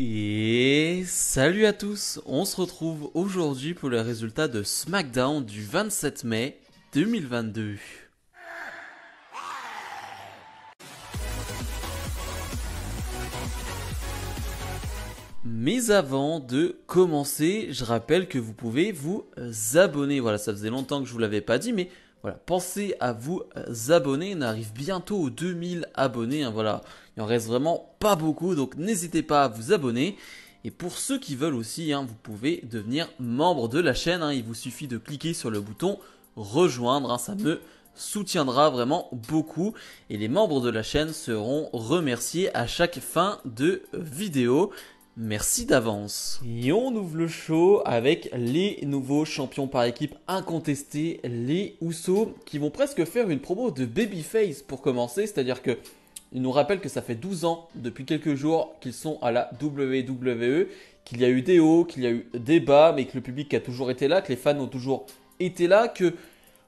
Et salut à tous, on se retrouve aujourd'hui pour les résultats de SmackDown du 27 mai 2022. Mais avant de commencer, je rappelle que vous pouvez vous abonner. Voilà, ça faisait longtemps que je vous l'avais pas dit, mais voilà, pensez à vous abonner. On arrive bientôt aux 2000 abonnés. Voilà, il en reste vraiment pas beaucoup, donc n'hésitez pas à vous abonner. Et pour ceux qui veulent aussi, vous pouvez devenir membre de la chaîne. Il vous suffit de cliquer sur le bouton rejoindre. Ça me soutiendra vraiment beaucoup. Et les membres de la chaîne seront remerciés à chaque fin de vidéo. Merci d'avance. Et on ouvre le show avec les nouveaux champions par équipe incontestés, les Usos, qui vont presque faire une promo de Babyface pour commencer. C'est-à-dire que ils nous rappellent que ça fait 12 ans, depuis quelques jours, qu'ils sont à la WWE, qu'il y a eu des hauts, qu'il y a eu des bas, mais que le public a toujours été là, que les fans ont toujours été là, que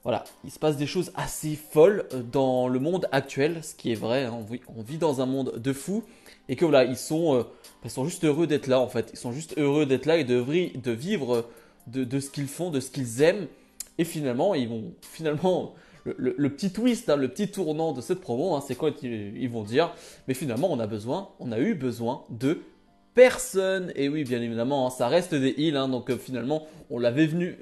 voilà, il se passe des choses assez folles dans le monde actuel, ce qui est vrai, on vit dans un monde de fous, et que voilà, ils sont juste heureux d'être là en fait, ils sont juste heureux d'être là et de vivre de ce qu'ils font, de ce qu'ils aiment, et finalement, le petit twist, le petit tournant de cette promo, c'est quand ils vont dire, mais finalement on a eu besoin de personne. Et oui, bien évidemment, ça reste des heals, donc finalement on l'avait vu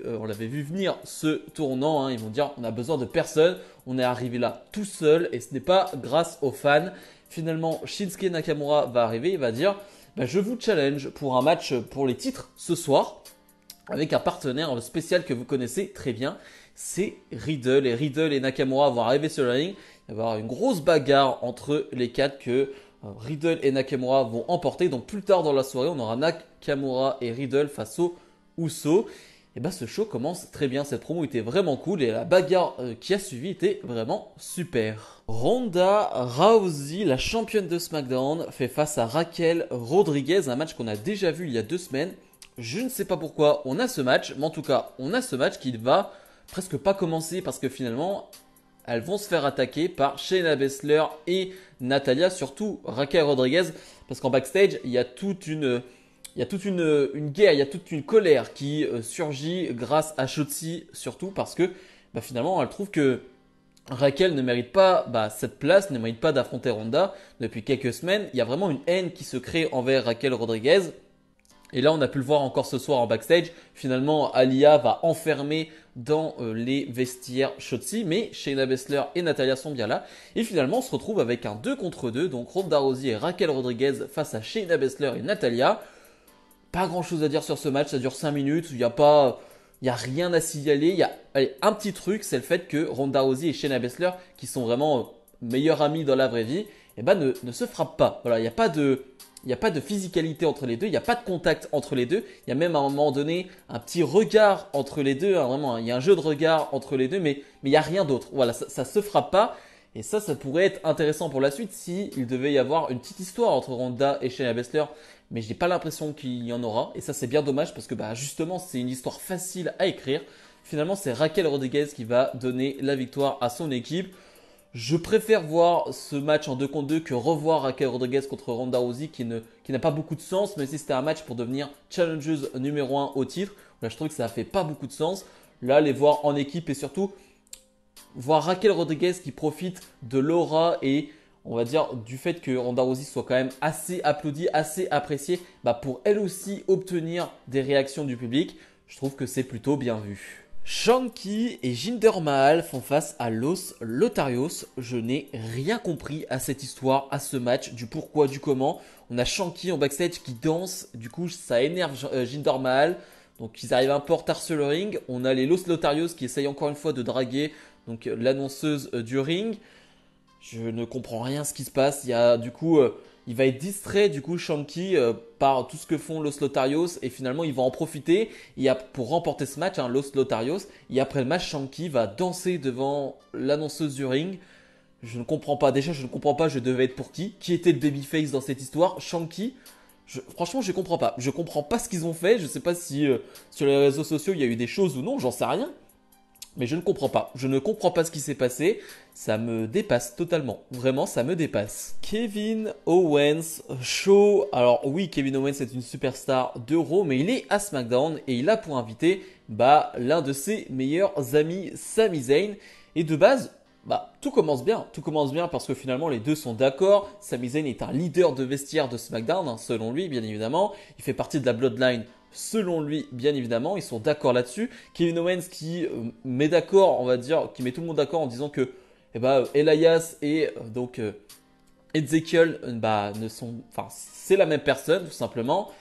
venir ce tournant. Ils vont dire on a besoin de personne, on est arrivé là tout seul et ce n'est pas grâce aux fans. Finalement, Shinsuke Nakamura va arriver, il va dire je vous challenge pour un match pour les titres ce soir avec un partenaire spécial que vous connaissez très bien, c'est Riddle. Et Riddle et Nakamura vont arriver sur le ring. Il va y avoir une grosse bagarre entre les quatre que Riddle et Nakamura vont emporter. Donc plus tard dans la soirée, on aura Nakamura et Riddle face aux Usos. Et ce show commence très bien. Cette promo était vraiment cool et la bagarre qui a suivi était vraiment super. Ronda Rousey, la championne de SmackDown, fait face à Raquel Rodriguez, un match qu'on a déjà vu il y a 2 semaines. Je ne sais pas pourquoi on a ce match, mais en tout cas, on a ce match qui va presque pas commencer parce que finalement, elles vont se faire attaquer par Shayna Baszler et Natalya, surtout Raquel Rodriguez, parce qu'en backstage, il y a toute une guerre, il y a toute une colère qui surgit grâce à Shotzi, surtout parce que finalement, elle trouve que Raquel ne mérite pas cette place, ne mérite pas d'affronter Ronda. Depuis quelques semaines, il y a vraiment une haine qui se crée envers Raquel Rodriguez. Et là, on a pu le voir encore ce soir en backstage. Finalement, Aliyah va enfermer dans les vestiaires Shotzi. Mais Shayna Baszler et Natalya sont bien là. Et finalement, on se retrouve avec un 2 contre 2. Donc Ronda Rousey et Raquel Rodriguez face à Shayna Baszler et Natalya. Pas grand chose à dire sur ce match. Ça dure 5 minutes. Il n'y a rien à signaler. Il y a un petit truc. C'est le fait que Ronda Rousey et Shayna Baszler, qui sont vraiment meilleurs amis dans la vraie vie, ne se frappent pas. Voilà, il n'y a pas de physicalité entre les deux, il n'y a pas de contact entre les deux. Il y a même à un moment donné un petit regard entre les deux. Vraiment, il y a un jeu de regard entre les deux, mais il n'y a rien d'autre. Voilà, ça se frappe pas. Et ça pourrait être intéressant pour la suite s'il devait y avoir une petite histoire entre Ronda et Shayna Baszler. Mais je n'ai pas l'impression qu'il y en aura. Et ça, c'est bien dommage parce que justement, c'est une histoire facile à écrire. Finalement, c'est Raquel Rodriguez qui va donner la victoire à son équipe. Je préfère voir ce match en 2 contre 2 que revoir Raquel Rodriguez contre Ronda Rousey qui n'a pas beaucoup de sens, mais si c'était un match pour devenir challengeuse numéro 1 au titre, là je trouve que ça fait pas beaucoup de sens. Là, les voir en équipe et surtout voir Raquel Rodriguez qui profite de l'aura et on va dire du fait que Ronda Rousey soit quand même assez applaudie, assez appréciée, pour elle aussi obtenir des réactions du public, je trouve que c'est plutôt bien vu. Shanky et Jinder Mahal font face à Los Lotarios. Je n'ai rien compris à cette histoire, à ce match, du pourquoi, du comment. On a Shanky en backstage qui danse, du coup ça énerve Jinder Mahal. Donc ils arrivent un peu en retard sur le ring. On a les Los Lotarios qui essayent encore une fois de draguer l'annonceuse du ring. Je ne comprends rien ce qui se passe. Il va être distrait Shanky par tout ce que font Los Lotarios et finalement il va en profiter pour remporter ce match, Los Lotarios. Et après le match, Shanky va danser devant l'annonceuse du ring. Je ne comprends pas. Déjà, je ne comprends pas. Je devais être pour qui? Qui était le babyface dans cette histoire? Shanky. Franchement, je comprends pas. Je comprends pas ce qu'ils ont fait. Je sais pas si sur les réseaux sociaux il y a eu des choses ou non. J'en sais rien. Mais je ne comprends pas. Je ne comprends pas ce qui s'est passé. Ça me dépasse totalement. Vraiment, ça me dépasse. Kevin Owens Show. Alors oui, Kevin Owens est une superstar de Raw, mais il est à SmackDown et il a pour invité l'un de ses meilleurs amis, Sami Zayn. Et de base, tout commence bien. Tout commence bien parce que finalement, les deux sont d'accord. Sami Zayn est un leader de vestiaire de SmackDown, hein, selon lui, bien évidemment. Il fait partie de la Bloodline. Selon lui, bien évidemment, ils sont d'accord là-dessus. Kevin Owens qui met d'accord, on va dire, qui met tout le monde d'accord en disant que Elias et Ezekiel ne sont, enfin, c'est la même personne tout simplement.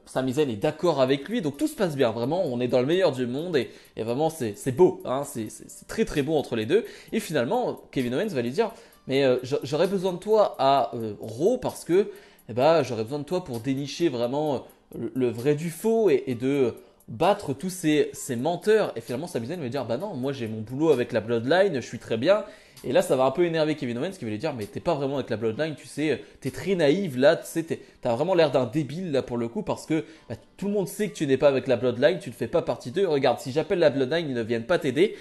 Sami Zayn est d'accord avec lui, donc tout se passe bien. Vraiment, on est dans le meilleur du monde et vraiment c'est beau, hein, c'est très très beau entre les deux. Et finalement, Kevin Owens va lui dire, mais j'aurais besoin de toi à Raw parce que j'aurais besoin de toi pour dénicher vraiment le vrai du faux et de battre tous ces menteurs. Et finalement, Sami Zayn va dire, bah non, moi j'ai mon boulot avec la Bloodline, je suis très bien. Et là, ça va un peu énerver Kevin Owens qui va lui dire, mais t'es pas vraiment avec la Bloodline, tu sais, t'es très naïve là, tu sais, t'as vraiment l'air d'un débile là pour le coup parce que tout le monde sait que tu n'es pas avec la Bloodline, tu ne fais pas partie d'eux. Regarde, si j'appelle la Bloodline, ils ne viennent pas t'aider.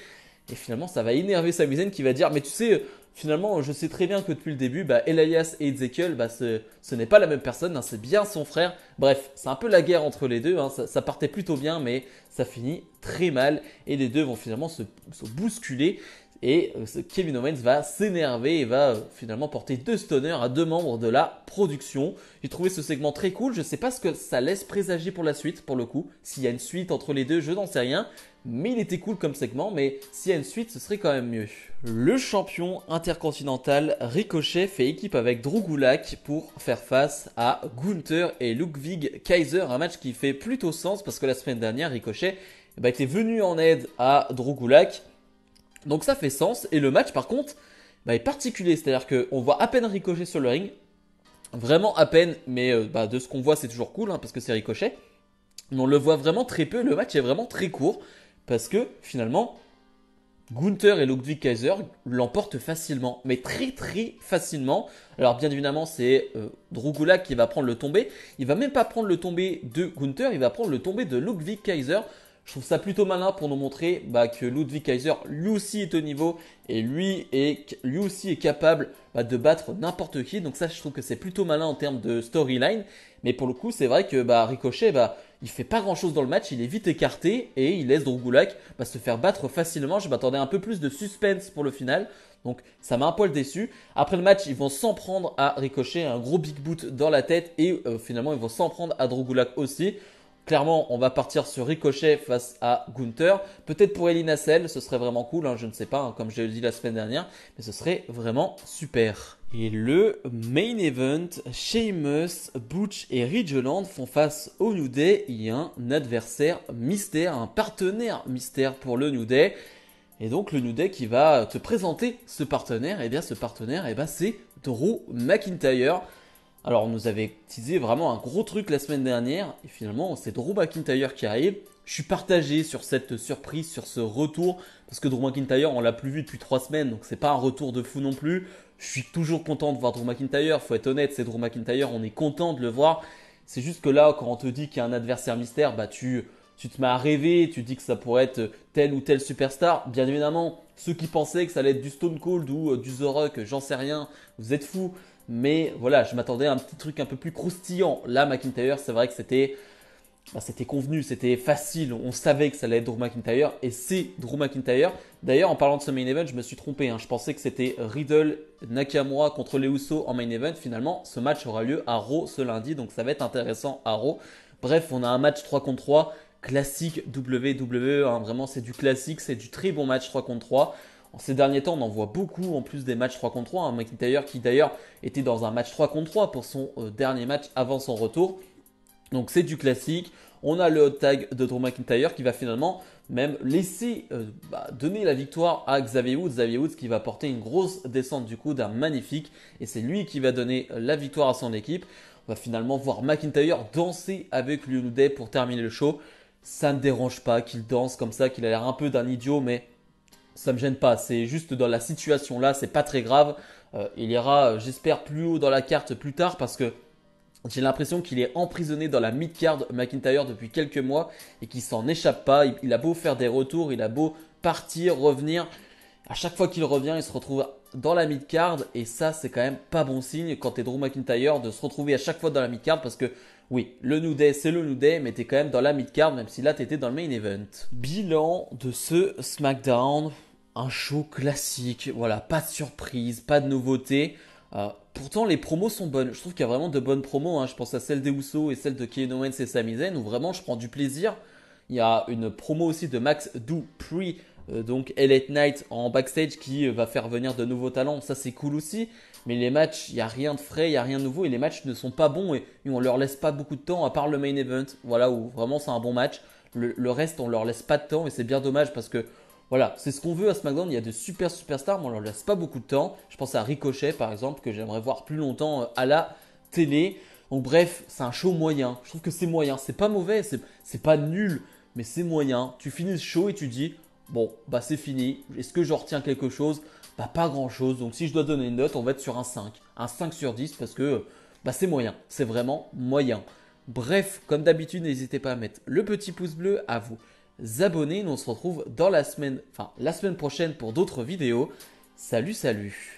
Et finalement, ça va énerver Sami Zayn qui va dire, mais tu sais, finalement, je sais très bien que depuis le début, Elias et Ezekiel, ce n'est pas la même personne, hein, c'est bien son frère. Bref, c'est un peu la guerre entre les deux, hein, ça partait plutôt bien, mais ça finit très mal. Et les deux vont finalement se bousculer. Et Kevin Owens va s'énerver et va finalement porter deux stunners à deux membres de la production. J'ai trouvé ce segment très cool. Je ne sais pas ce que ça laisse présager pour la suite, pour le coup. S'il y a une suite entre les deux, je n'en sais rien. Mais il était cool comme segment, mais s'il y a une suite, ce serait quand même mieux. Le champion intercontinental Ricochet fait équipe avec Drew Gulak pour faire face à Gunther et Ludwig Kaiser. Un match qui fait plutôt sens parce que la semaine dernière, Ricochet était venu en aide à Drew Gulak. Donc ça fait sens. Et le match, par contre, est particulier. C'est-à-dire qu'on voit à peine Ricochet sur le ring. Vraiment à peine. Mais de ce qu'on voit, c'est toujours cool, hein, parce que c'est Ricochet. Mais on le voit vraiment très peu. Le match est vraiment très court. Parce que finalement, Gunther et Ludwig Kaiser l'emportent facilement. Mais très très facilement. Alors bien évidemment, c'est Drew Gulak qui va prendre le tombé. Il va même pas prendre le tombé de Gunther. Il va prendre le tombé de Ludwig Kaiser. Je trouve ça plutôt malin pour nous montrer que Ludwig Kaiser lui aussi est au niveau et lui aussi est capable de battre n'importe qui. Donc ça, je trouve que c'est plutôt malin en termes de storyline. Mais pour le coup, c'est vrai que Ricochet, il fait pas grand chose dans le match, il est vite écarté et il laisse Drew Gulak se faire battre facilement. Je m'attendais un peu plus de suspense pour le final. Donc ça m'a un poil déçu. Après le match, ils vont s'en prendre à Ricochet, un gros big boot dans la tête et finalement ils vont s'en prendre à Drew Gulak aussi. Clairement, on va partir sur Ricochet face à Gunther. Peut-être pour Hell in a Cell, ce serait vraiment cool, hein, je ne sais pas, hein, comme je l'ai dit la semaine dernière, mais ce serait vraiment super. Et le main event, Sheamus, Butch et Ridge Holland font face au New Day. Il y a un adversaire mystère, un partenaire mystère pour le New Day. Et donc le New Day qui va te présenter ce partenaire, et bien ce partenaire, c'est Drew McIntyre. Alors on nous avait teasé vraiment un gros truc la semaine dernière et finalement c'est Drew McIntyre qui arrive. Je suis partagé sur cette surprise, sur ce retour parce que Drew McIntyre on l'a plus vu depuis 3 semaines donc c'est pas un retour de fou non plus. Je suis toujours content de voir Drew McIntyre, faut être honnête, c'est Drew McIntyre, on est content de le voir. C'est juste que là quand on te dit qu'il y a un adversaire mystère, tu te mets à rêver, tu dis que ça pourrait être tel ou tel superstar. Bien évidemment, ceux qui pensaient que ça allait être du Stone Cold ou du The Rock, j'en sais rien, vous êtes fous. Mais voilà, je m'attendais à un petit truc un peu plus croustillant. Là, McIntyre, c'est vrai que c'était convenu, c'était facile. On savait que ça allait être Drew McIntyre et c'est Drew McIntyre. D'ailleurs, en parlant de ce main event, je me suis trompé. Je pensais que c'était Riddle Nakamura contre les Usos en main event. Finalement, ce match aura lieu à Raw ce lundi, donc ça va être intéressant à Raw. Bref, on a un match 3 contre 3, classique WWE. Vraiment, c'est du classique, c'est du très bon match 3 contre 3. En ces derniers temps, on en voit beaucoup en plus des matchs 3 contre 3. McIntyre qui d'ailleurs était dans un match 3 contre 3 pour son dernier match avant son retour. Donc c'est du classique. On a le hot tag de Drew McIntyre qui va finalement même laisser donner la victoire à Xavier Woods. Xavier Woods qui va porter une grosse descente du coup d'un magnifique. Et c'est lui qui va donner la victoire à son équipe. On va finalement voir McIntyre danser avec le New Day pour terminer le show. Ça ne dérange pas qu'il danse comme ça, qu'il a l'air un peu d'un idiot, mais ça me gêne pas, c'est juste dans la situation là, c'est pas très grave. Il ira, j'espère, plus haut dans la carte plus tard parce que j'ai l'impression qu'il est emprisonné dans la mid-card McIntyre depuis quelques mois et qu'il s'en échappe pas. Il a beau faire des retours, il a beau partir, revenir. À chaque fois qu'il revient, il se retrouve dans la mid-card. Et ça, c'est quand même pas bon signe quand t'es Drew McIntyre de se retrouver à chaque fois dans la mid-card. Parce que oui, le New Day, c'est le New Day, mais t'es quand même dans la mid-card, même si là, t'étais dans le main event. Bilan de ce SmackDown. Un show classique. Voilà, pas de surprise, pas de nouveauté. Pourtant, les promos sont bonnes. Je trouve qu'il y a vraiment de bonnes promos. Hein. Je pense à celle des Usos et celle de Kevin Owens et Sami Zayn, où vraiment je prends du plaisir. Il y a une promo aussi de Max Dupri, donc Elite Knight en backstage qui va faire venir de nouveaux talents. Ça, c'est cool aussi. Mais les matchs, il n'y a rien de frais, il n'y a rien de nouveau. Et les matchs ne sont pas bons et on leur laisse pas beaucoup de temps, à part le main event. Voilà, où vraiment c'est un bon match. Le reste, on leur laisse pas de temps et c'est bien dommage parce que voilà, c'est ce qu'on veut à SmackDown. Il y a de superstars, mais on leur laisse pas beaucoup de temps. Je pense à Ricochet par exemple, que j'aimerais voir plus longtemps à la télé. Donc bref, c'est un show moyen. Je trouve que c'est moyen. C'est pas mauvais, c'est pas nul, mais c'est moyen. Tu finis ce show et tu dis, bon, bah c'est fini. Est-ce que je retiens quelque chose? Bah pas grand chose. Donc si je dois donner une note, on va être sur un 5. Un 5 sur 10 parce que bah c'est moyen. C'est vraiment moyen. Bref, comme d'habitude, n'hésitez pas à mettre le petit pouce bleu, à vous abonner. Nous on se retrouve dans la semaine prochaine pour d'autres vidéos. Salut, salut.